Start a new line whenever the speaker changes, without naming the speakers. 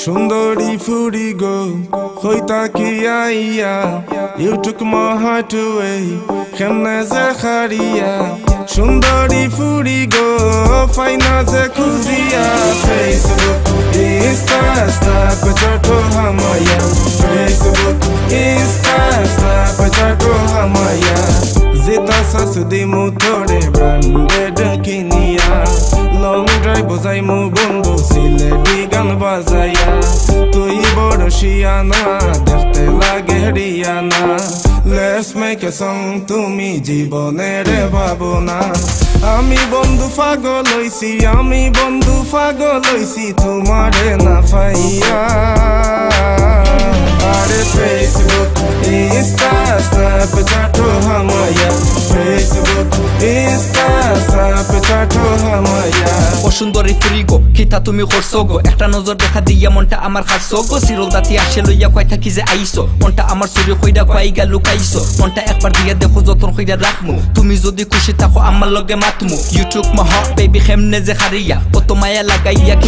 Sundari Furi go, Hoitaki Aya, you took my heart away, Kemna Zakharia. Sundari Furi go, Faina Zakuzia, Facebook, Insta, Snapchat, Hamaya, Facebook, Insta, Snapchat, Hamaya, Zeta Sasudi Motore, branded Kenya, long drive was I move on, Sile Digan Bazaya, Tui Boroshiana, Derte Lageriana. Let's make a song to me, Jibonere Babona. Ami bondu fago loisi, ami bondu fago loisi, tumare na faiya. Are Facebook, Insta, Snapchat, Hamaya. Facebook, Insta, Snapchat, Hamaya.
সুন্দরী ফুরি গো কিতা তুমি করছো গো একটা নজর দেখা দিয়া মনটা আমার খাসছো গো সিরল দাতি আসে লইয়া কয় থাকি যে আইছো মনটা আমার চুরি কইরা কয় গা লুকাইছো মনটা একবার দিয়া দেখো যতন কইরা রাখমু তুমি যদি খুশি থাকো আমার লগে মাতমু ইউটিউব মহ বেবি খেমনে যে হারিয়া কত মায়া লাগাইয়া